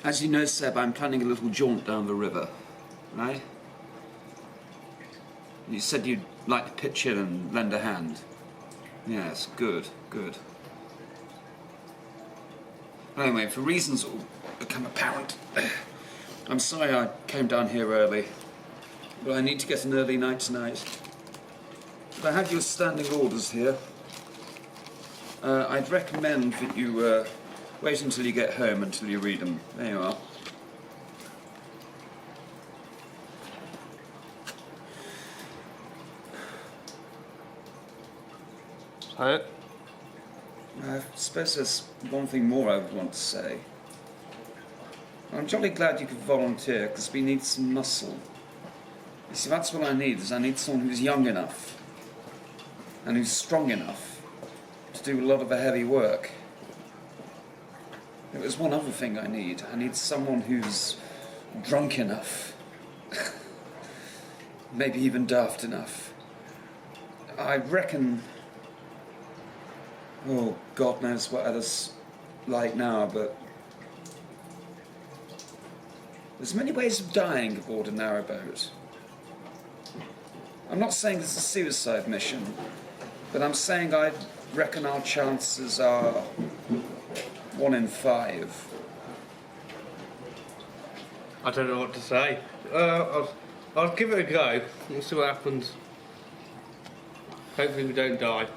As you know, Seb, I'm planning a little jaunt down the river, right? You said you'd like to pitch in and lend a hand. Yes, good, good. Anyway, for reasons that will become apparent, I'm sorry I came down here early, but I need to get an early night tonight. But I have your standing orders here. I'd recommend that you wait until you get home until you read them. There you are. Hi. I suppose there's one thing more I would want to say. I'm jolly glad you could volunteer, because we need some muscle. You see, that's what I need, is I need someone who's young enough and who's strong enough to do a lot of the heavy work. There's one other thing I need. I need someone who's drunk enough. Maybe even daft enough. I reckon... Oh, God knows what others like now, but... There's many ways of dying aboard a narrowboat. I'm not saying this is a suicide mission, but I'm saying I reckon our chances are 1 in 5. I don't know what to say. I'll give it a go. We'll see what happens. Hopefully we don't die.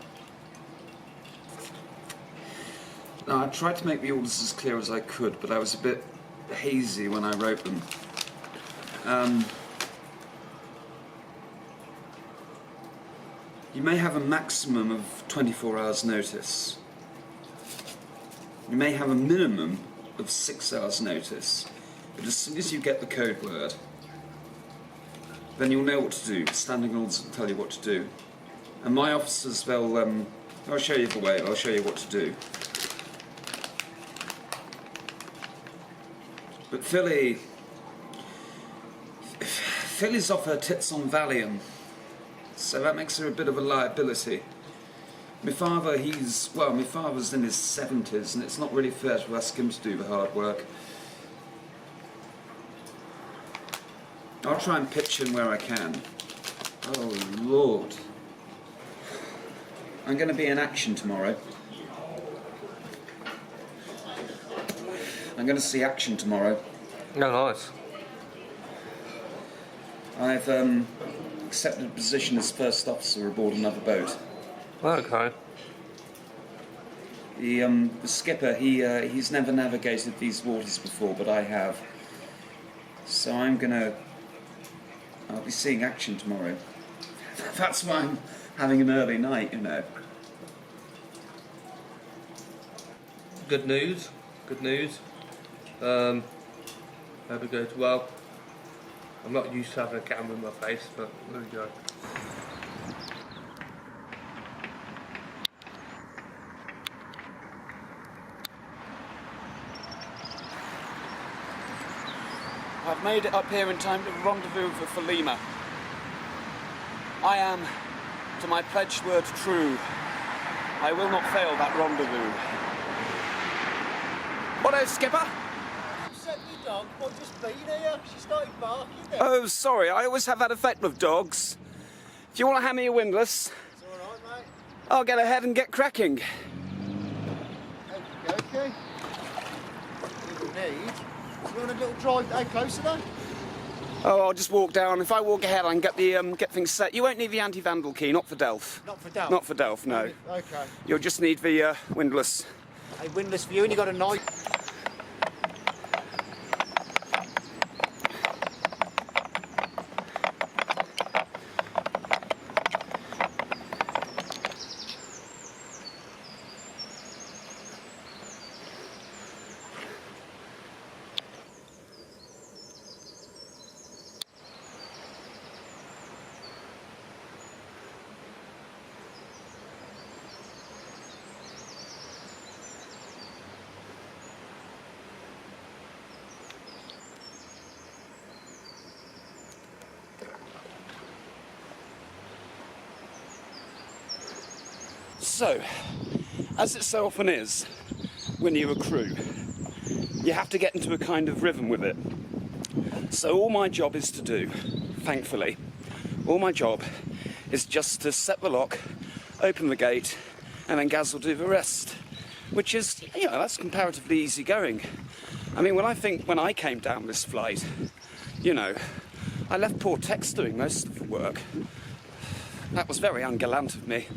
Now, I tried to make the orders as clear as I could, but I was a bit hazy when I wrote them. You may have a maximum of 24 hours notice. You may have a minimum of 6 hours notice. But as soon as you get the code word, then you'll know what to do. Standing orders will tell you what to do. And my officers, they'll show you the way, they'll show you what to do. But Philly's off her tits on Valium, so that makes her a bit of a liability. My father's in his 70s, and it's not really fair to ask him to do the hard work. I'll try and pitch in where I can. Oh, Lord. I'm going to be in action tomorrow. I'm going to see action tomorrow. No, nice. I've accepted a position as first officer aboard another boat. Okay. The skipper, he's never navigated these waters before, but I have. So I'll be seeing action tomorrow. That's why I'm having an early night, you know. Good news. Good news. Hope it goes well. I'm not used to having a camera in my face, but there we go. I've made it up here in time to rendezvous for Falima. I am, to my pledged word, true. I will not fail that rendezvous. What is, Skipper? You sent your dog, what, just been here? She started barking then. Oh, sorry, I always have that effect with dogs. If you want to hand me your windlass, It's alright, mate. I'll get ahead and get cracking. Okay. What you need? You want a little drive down closer though? Oh, I'll just walk down. If I walk ahead, I can get things set. You won't need the anti-vandal key, not for Delph. Not for Delph? Not for Delph, no. Okay. You'll just need the windlass. A windlass for you and you got a knife. So, as it so often is when you accrue, you have to get into a kind of rhythm with it. So all my job is to do, thankfully, all my job is just to set the lock, open the gate, and then Gaz will do the rest. Which is, you know, that's comparatively easy going. I mean, when I came down this flight, you know, I left poor Tex doing most of the work. That was very ungallant of me.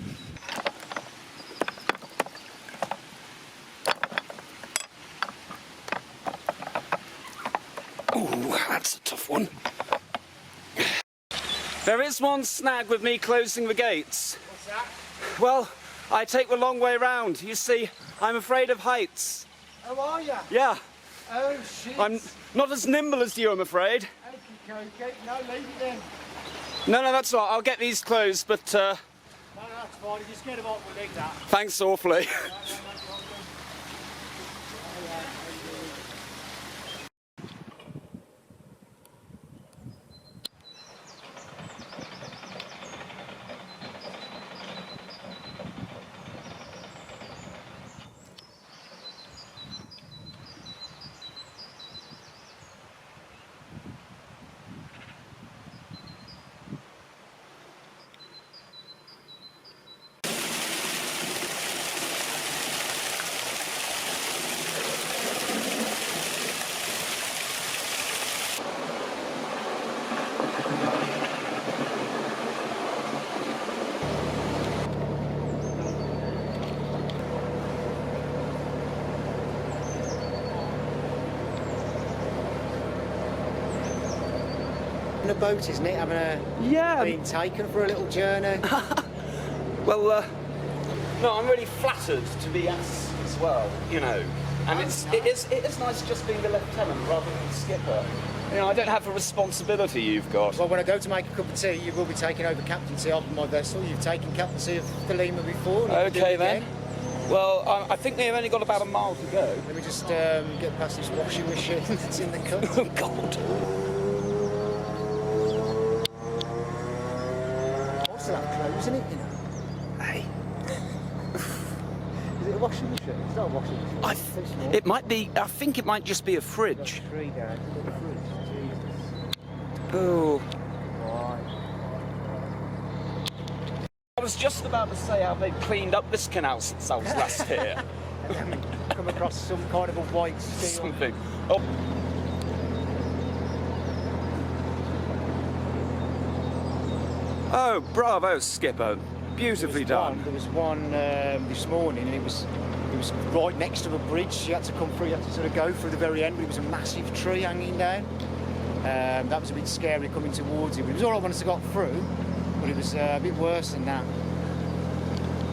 Oh, that's a tough one. There is one snag with me closing the gates. What's that? Well, I take the long way round. You see, I'm afraid of heights. How are you? Yeah, Oh, shit. I'm not as nimble as you, I'm afraid. Okay. No, leave it then. No, that's all right. I'll get these closed, but No, that's fine. If you're scared about, we'll leave that. thanks awfully. A boat, isn't it? Being taken for a little journey. Well, no, I'm really flattered to be asked as well, you know. And it is nice just being the lieutenant rather than the skipper. You know, I don't have the responsibility you've got. Well, when I go to make a cup of tea, you will be taking over captaincy of my vessel. You've taken captaincy of the Lima before. And you can do Okay it then. again. Well, I think they've only got about a mile to go. Let me just get past this washing machine that's in the cut. Oh God. Also have clothes in it, you know. Hey. Is it a washing machine? It's not a washing machine. It's too small. It might be. I think it might just be a fridge. Got 3 down. Is it a fridge? Jesus. Oh. Right. I was just about to say how they've cleaned up this canal since I was last here. And then we come across some kind of a white steel. Something. Oh. Oh, bravo, skipper. Beautifully done. There was one this morning, and it was right next to a bridge. You had to come through. You had to sort of go through the very end, but it was a massive tree hanging down. That was a bit scary coming towards it. But it was all right once I got through, but it was a bit worse than that.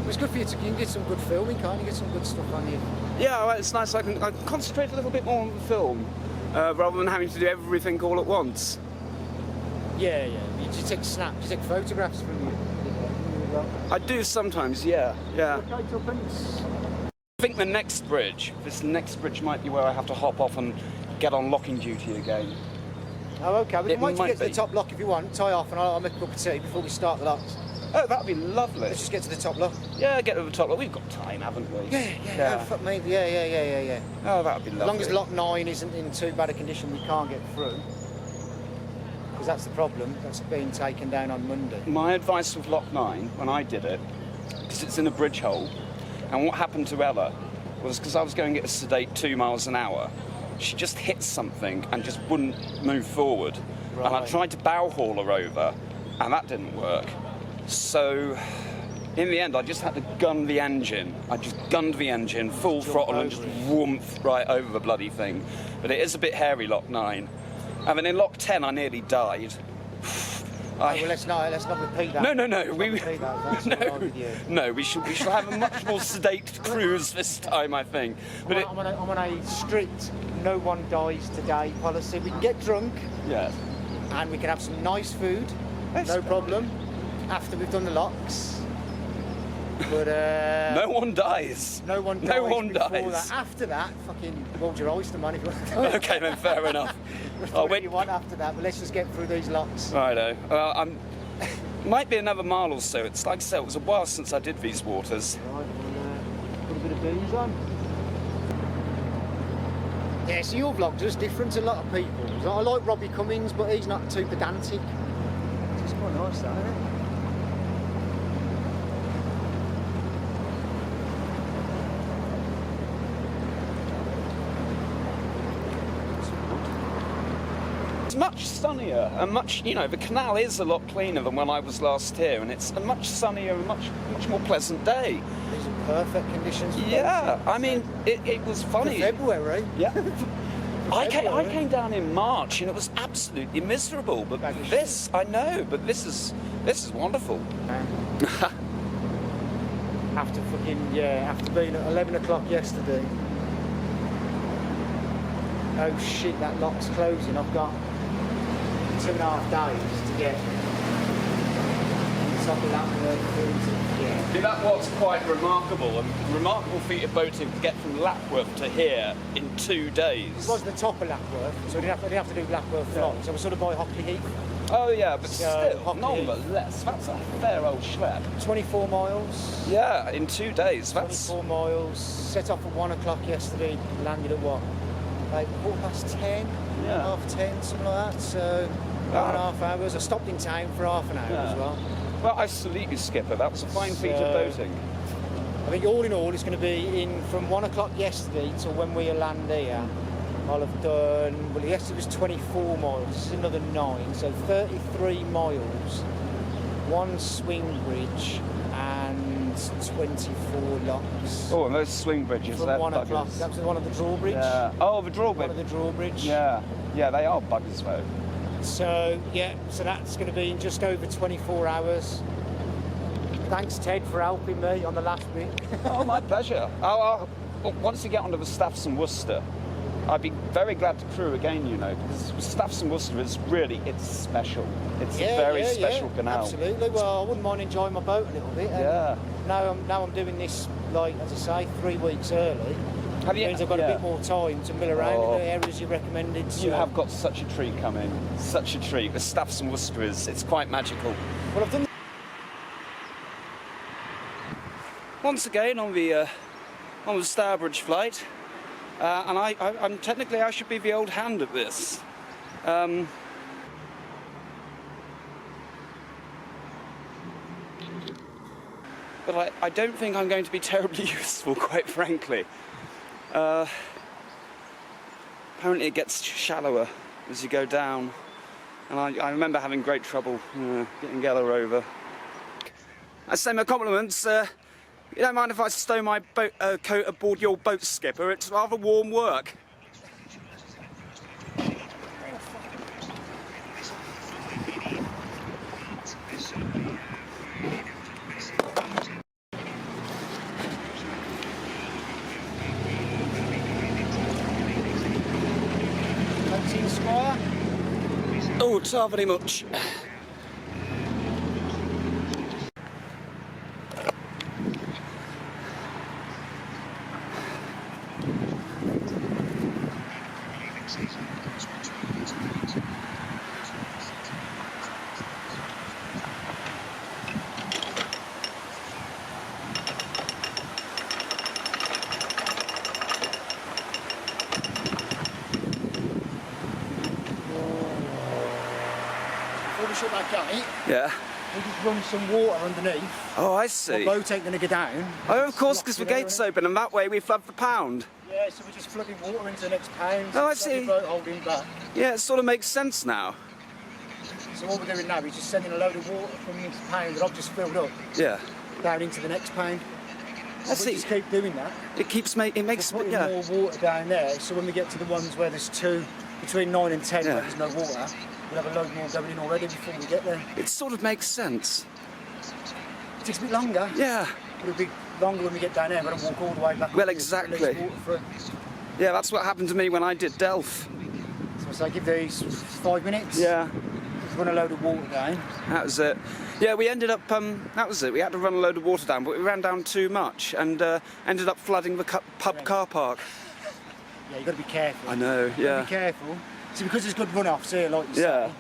It was good for you. You can get some good filming, can't you? Get some good stuff on you. Yeah, well, it's nice. I can concentrate a little bit more on the film rather than having to do everything all at once. Yeah. You take snaps. You take photographs from you. I do sometimes, yeah. Okay, tuppence. I think this next bridge might be where I have to hop off and get on locking duty again. Oh, okay. We It can wait to might get to be. the top lock if you want. Tie off, and I'll make a cup of tea before we start the locks. Oh, that'd be lovely. Let's just get to the top lock. Yeah, get to the top. We've got time, haven't we? Yeah. Oh, fuck me. Yeah. Oh, that'd be lovely. As long as lock 9 isn't in too bad a condition, we can't get through. Because that's the problem. That's being taken down on Monday. My advice with Lock 9, when I did it, because it's in a bridge hole, and what happened to Ella was because I was going at a sedate 2 miles an hour, she just hit something and just wouldn't move forward. And I Right. tried to bow haul her over, and that didn't work. So, in the end, I just had to gun the engine. I just gunned the engine, full throttle, and just over it. whoomph right over the bloody thing. But it is a bit hairy, Lock 9. I mean, in Lock 10, I nearly died. Well, let's not repeat that. No. Let's not repeat that. That's all right with you. No. We shall have a much more sedate cruise this time, I think. But I'm on a strict no one dies today policy. We can get drunk yeah, and we can have some nice food, That's no fine. problem, after we've done the locks. But no one dies. no one dies No one before dies. that. After that, fucking hold your oyster, man, if you want to die. Okay, then fair enough. What do you want after that? But let's just get through these locks. Righto. Might be another mile or so. It's like I said, it was a while since I did these waters. Right, we'll put a bit of booze on. Yeah, so your vlog's just different to a lot of people's. I like Robbie Cummings, but he's not too pedantic. It's quite nice, that, isn't it? It's much sunnier and much, you know, the canal is a lot cleaner than when I was last here, and it's a much sunnier and much more pleasant day. These are perfect conditions for Yeah, boating. I mean, it was funny. For February. Yeah. I came down in March and it was absolutely miserable, but this, I know, but this is wonderful. After being at 11 o'clock yesterday. Oh shit, that lock's closing. I've got 2.5 days to get on top of that. Yeah. See, that was quite remarkable, a remarkable feat of boating to get from Lapworth to here in 2 days. It was the top of Lapworth, so I didn't have to do Lapworth flights. So I was sort of by Hockin Heath. Oh yeah, but still, Hockin nonetheless, that's a fair old schlep. 24 miles. Yeah, in 2 days, that's... 24 miles. Set off at 1 o'clock yesterday, landed at what? Like 10:15? Yeah. 10:30, something like that. So 1.5 hours. I stopped in town for half an hour as well. Well, I salute you, Skipper. That was a fine feat of boating. I think all in all, it's going to be in from 1 o'clock yesterday till when we land here. I'll have done, well, yesterday was 24 miles, this is another 9, so 33 miles, 1 swing bridge and 24 locks. Oh, and those swing bridges, they're From 1 o'clock, buggers. that was one of the drawbridge. Yeah. Oh, the drawbridge. One of the drawbridge. Yeah, yeah, they are buggers though. So, yeah, so that's going to be in just over 24 hours. Thanks, Ted, for helping me on the last bit. Oh, my pleasure. Well, once you get onto the Staffs and Worcester, I'd be very glad to crew again, you know, because Staffs and Worcester is really, it's special. It's a very special canal. Absolutely. Well, I wouldn't mind enjoying my boat a little bit. And now I'm doing this, like, as I say, 3 weeks early. Have you? Means I've got a bit more time to mill around in the areas you recommended. You have got such a treat coming. Such a treat. The Staffs and Worcester it's quite magical. Well, I've done. Once again on the Stourbridge flight, and I'm technically I should be the old hand at this. But I don't think I'm going to be terribly useful, quite frankly. Apparently it gets shallower as you go down, and I remember having great trouble getting Geller over. I say my compliments. You don't mind if I stow my boat, coat aboard your boat, Skipper? It's rather warm work. Squire. Oh, it's not very much. Before we shut that gate, Yeah. we just run some water underneath. Oh, I My see. boat ain't going to go down. Oh, of course, Just because the lock it gate's there, open, and that way we flood the pound. Yeah, so we're just flooding water into the next pound. Oh, I Stop see. the boat holding back. Yeah, it sort of makes sense now. So what we're doing now is just sending a load of water from this pound that I've just filled up Yeah. down into the next pound. I We see. just keep doing that. It keeps it makes We're putting yeah. more water down there, so when we get to the ones where there's between 9 and 10 Yeah. where there's no water, we'll have a load more going in already before we get there. It sort of makes sense. It takes a bit longer. Yeah. It'll be longer when we get down there, but I'll walk all the way back. Well, up here to release exactly. water through. Yeah, that's what happened to me when I did Delph. So I give these 5 minutes. Yeah. Just run a load of water down. That was it. Yeah, we ended up, that was it. We had to run a load of water down, but we ran down too much and ended up flooding the pub car park. Yeah, you've got to be careful. I know, You've got yeah. to be careful. See, because there's good runoffs here, like you Yeah. say,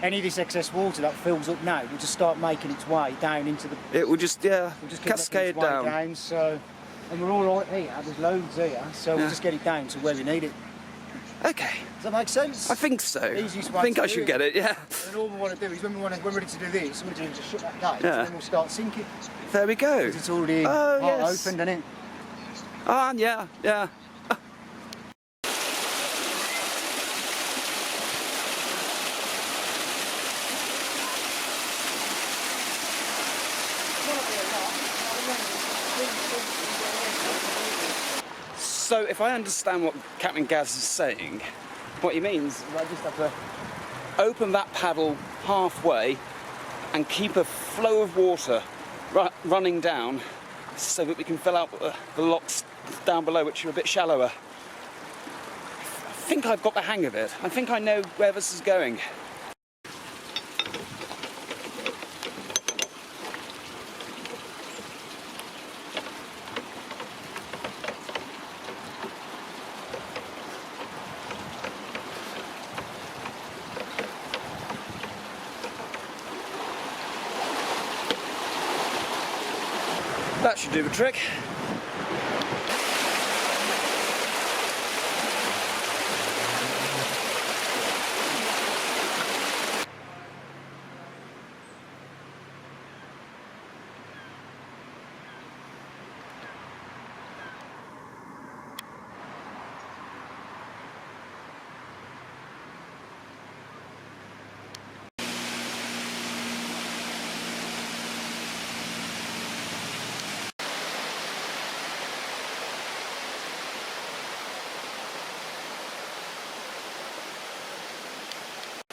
any of this excess water that fills up now will just start making its way down into the... It will just, yeah, We'll just keep cascade making its way down. so, and we're all right here, there's loads here, so we'll just get it down to where we need it. Okay. Does that make sense? I think so. Easiest way I think to I do should it. get it, yeah. And all we want to do is when we're ready to do this, we're just shut that gate, Yeah. and then we'll start sinking. There we go. Because it's already Oh, part yes. opened, isn't it? Ah, yeah, yeah. So if I understand what Captain Gaz is saying, what he means is I just have to open that paddle halfway and keep a flow of water running down so that we can fill out the locks down below, which are a bit shallower. I think I've got the hang of it. I think I know where this is going. That should do the trick.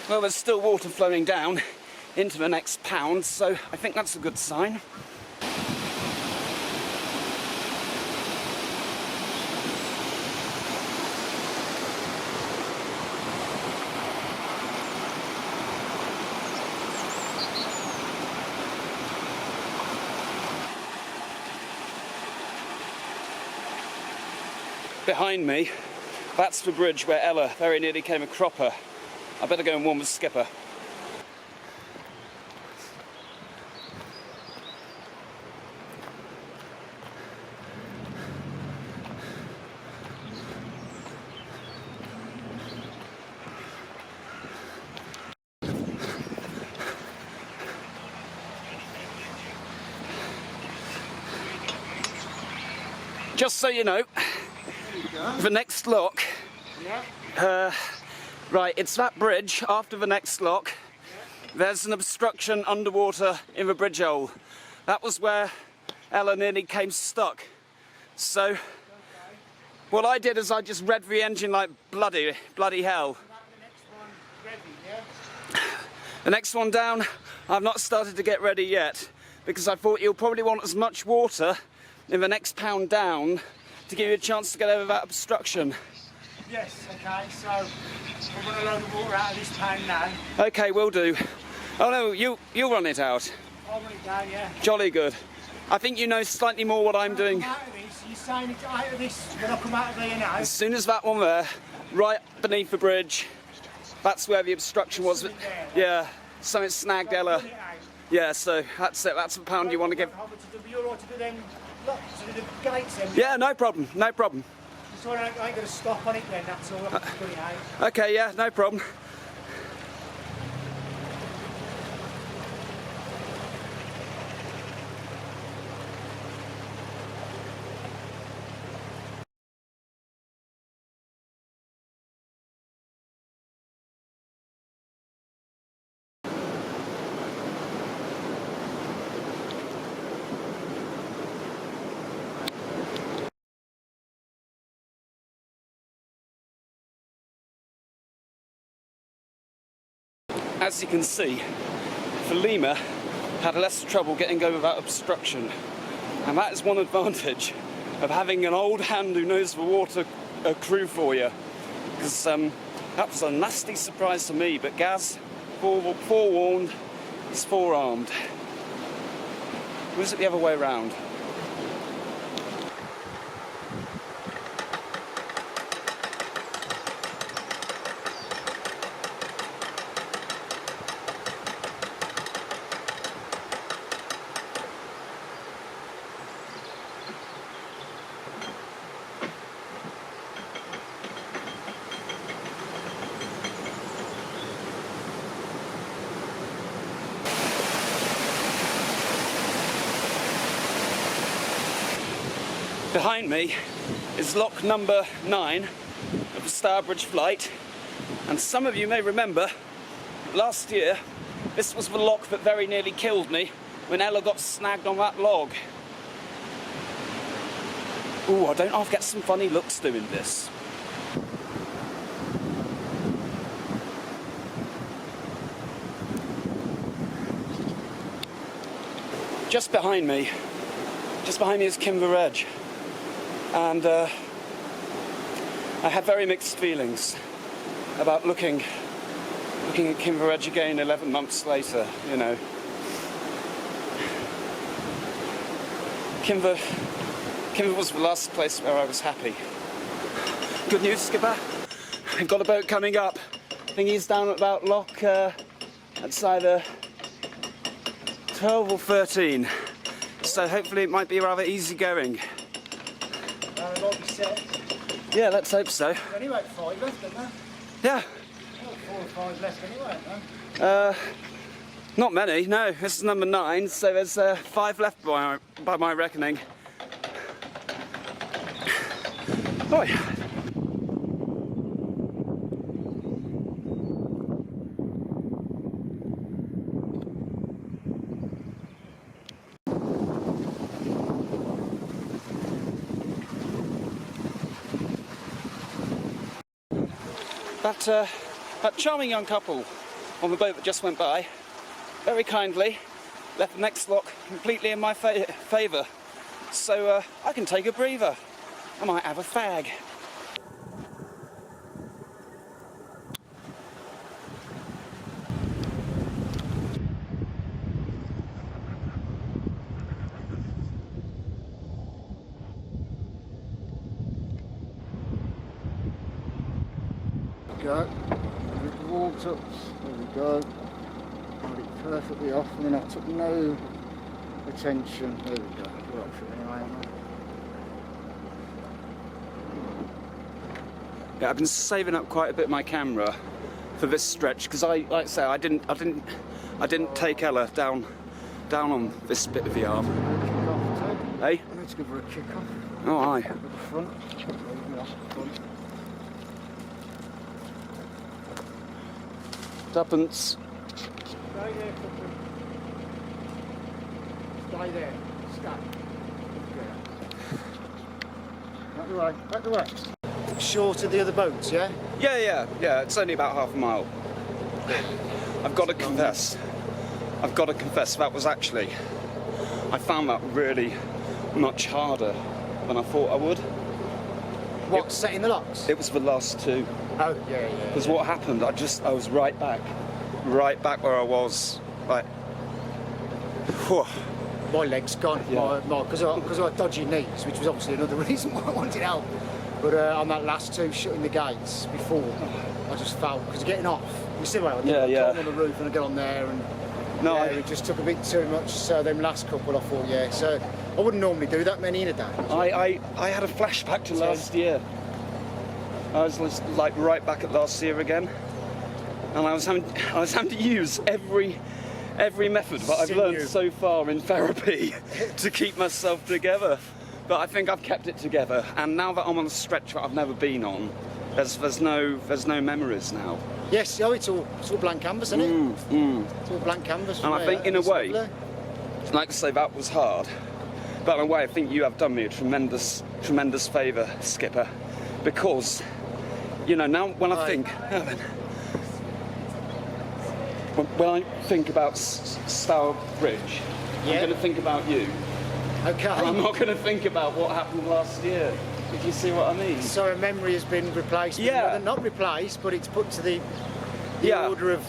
Well, there's still water flowing down into the next pound, so I think that's a good sign. Behind me, that's the bridge where Ella very nearly came a cropper. I better go and warm the skipper. Just so you know, the next lock, right, it's that bridge after the next lock. There's an obstruction underwater in the bridge hole. That was where Ella nearly came stuck. So what I did is I just revved the engine like bloody hell. The next one down, I've not started to get ready yet because I thought you'll probably want as much water in the next pound down to give you a chance to get over that obstruction. Yes, okay, so we're going to load the water out of this pan now. Okay, will do. Oh no, you'll run it out. I'll run it down, yeah. Jolly good. I think you know slightly more what I'm doing. Out of this, you're saying it's out of this when I come out of there now? As soon as that one there, right beneath the bridge, that's where the obstruction was. Yeah, so it snagged Ella. Yeah, so that's it, that's the pound you want to give. You're all right to do them, look, to do the gates then? Yeah, no problem, no problem. So I ain't going to stop on it then, that's all. I'm putting it out. Okay, yeah, no problem. As you can see, Lima had less trouble getting over that obstruction, and that is one advantage of having an old hand who knows the water crew for you, because that was a nasty surprise to me, but Gaz, forewarned, is forearmed. Or is it the other way around? Behind me is lock number 9 of the Stourbridge flight, and some of you may remember last year this was the lock that very nearly killed me when Ella got snagged on that log. Ooh, I don't half get some funny looks doing this. Just behind me is Storubridge, and I had very mixed feelings about looking at Storubridge again 11 months later, you know. Storubridge was the last place where I was happy. Good news, skipper. We've got a boat coming up. I think he's down at about lock, that's either 12 or 13. So hopefully it might be rather easy going. Yeah, let's hope so. There's only about 5 left, isn't there? Yeah. 4 or 5 left anyway, no? Not many, no. This is number 9, so there's 5 left by my reckoning. Oh yeah. That charming young couple on the boat that just went by very kindly left the next lock completely in my favour, so I can take a breather. I might have a fag. Go. It walked up. There we go. Got it perfectly off, and then I took no attention. There we go. We're up for it anyway, aren't we? Yeah, I've been saving up quite a bit of my camera for this stretch because like I say, I didn't take Ella down on this bit of the arm. Hey? Let's give her a kick off. Oh, aye. At the front. Tuppence. Stay there, Captain. Stay there. Stay. Out the way. Out the way. Short of the other boats, yeah? Yeah. It's only about half a mile. I've got to confess, that was actually, I found that really much harder than I thought I would. What, setting the locks? It was the last 2. Oh, yeah. Because what happened, I was right back where I was, like, whew. My leg's gone, Yeah. because I had dodgy knees, which was obviously another reason why I wanted help. But on that last 2, shutting the gates before, I just felt, because getting off, you see what I did? Yeah. I climbed on the roof and I got on there, and No, yeah, it just took a bit too much. So them last couple, I thought, yeah. So I wouldn't normally do that many in a day. I had a flashback to last year. I was like right back at last year again, and I was having to use every method that I've learned so far in therapy to keep myself together. But I think I've kept it together, and now that I'm on a stretch that I've never been on, there's no memories now. Yes, it's all blank canvas, isn't it? It's all blank canvas. And I think in a way, like I say, that was hard. But in a way, I think you have done me a tremendous favour, Skipper, because, you know, now when I think, when I think about Stourbridge, I'm going to think about you. Okay. And I'm not going to think about what happened last year, if you see what I mean. So a memory has been replaced. Yeah. Well, not replaced, but it's put to the order of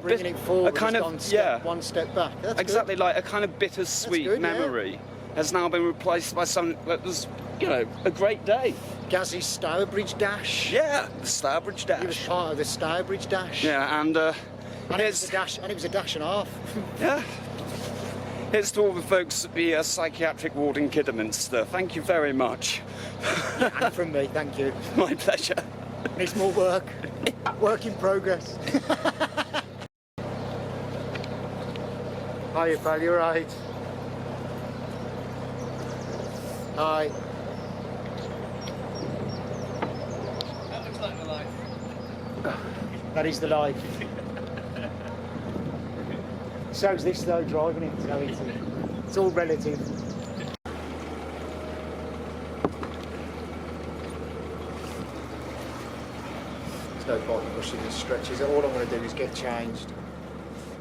bringing it forward. One step back. That's exactly, good. like a kind of bittersweet memory has now been replaced by something that was, you know, a great day. Gaz's Stourbridge dash. Yeah, the Stourbridge dash. He was part of the Stourbridge dash. Yeah, and it was a dash, and it was a dash and a half. Yeah. Here's to all the folks at the psychiatric ward in Kidderminster. Thank you very much. And from me, thank you. My pleasure. Needs more work. Work in progress. Hiya, pal, you right? Hi. That looks like the life. That is the life. So's this though, driving it, so it's all relative. There's no point in rushing these stretches. All I'm going to do is get changed,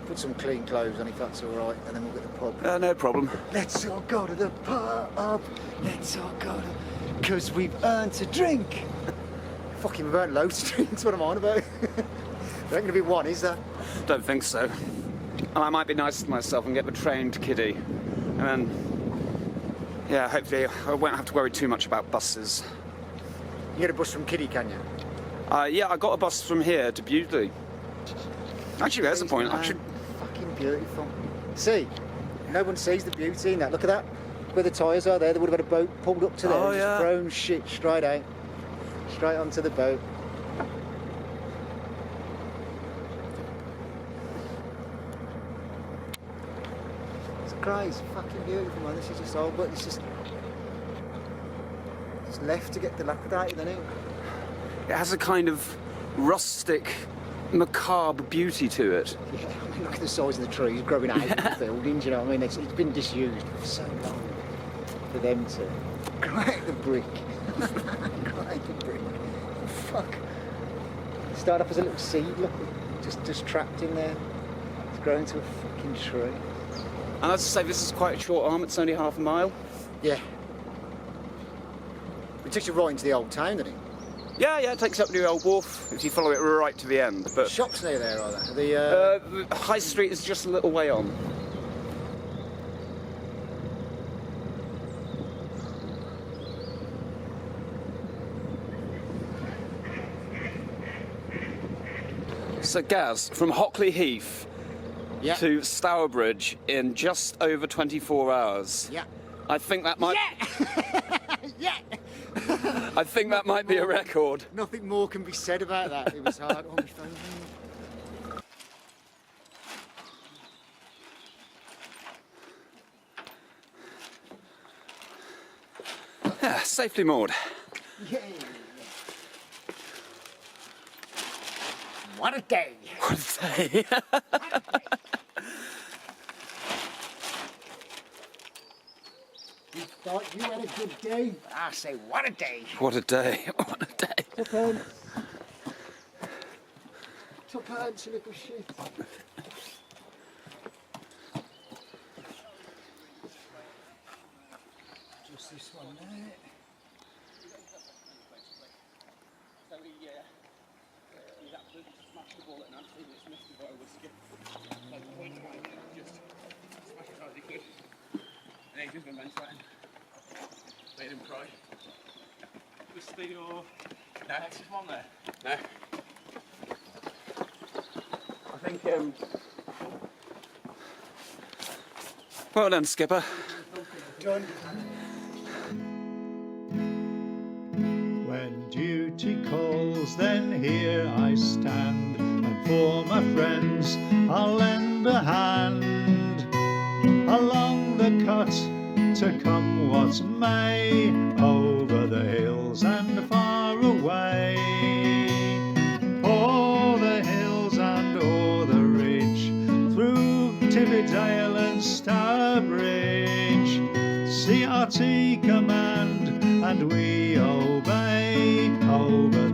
put some clean clothes on if that's all right, and then we'll get the pub. No problem. Let's all go to the pub. Let's all go to... Because we've earned a drink. Fucking, we've earned loads of drinks. What am I on about? There ain't going to be one, is there? Don't think so. And I might be nice to myself and get the trained kiddie. And then, yeah, hopefully I won't have to worry too much about buses. You get a bus from Kiddie, can you? Yeah, I got a bus from here to Bewdley. Actually, there's a point. I should... Fucking beautiful. See, no one sees the beauty in that. Look at that. Where the tyres are there, they would have had a boat pulled up to there Oh, and yeah. just thrown shit straight out. Straight onto the boat. It's crazy, fucking beautiful, man. This is just old, but it's just left to get dilapidated, isn't it? It has a kind of rustic, macabre beauty to it. Yeah, I mean, look at the size of the trees growing out of the building, do you know what I mean? It's been disused for so long for them to crack the brick. Crack the brick. Fuck. It started off as a little seed, look, just trapped in there. It's grown into a fucking tree. And as I say, this is quite a short arm. It's only half a mile. Yeah. It takes you right into the old town, doesn't it? Yeah, it takes up to the old wharf if you follow it right to the end. But Shops near there, are there? the High Street is just a little way on. So Gaz, from Hockley Heath Yeah. to Stourbridge in just over 24 hours. Yeah. I think that might. Yeah! I think that might be a record. Nothing more can be said about that. It was hard. Oh, my phone. Yeah, safely moored. Yay! What a day! What a day. You thought you had a good day, but I say, what a day! What a day. What a day. Tuppence. Tuppence, you little shit. Just this one there. Made him cry. Was the your... No, it's just one there. No. I think, Well done, Skipper. Done. When duty calls, then here I stand, and for my friends I'll lend a hand. Along the cut, to come what may, over the hills and far away. O'er the hills and o'er the ridge, through Tibbydale and Stourbridge, CRT command, and we obey, over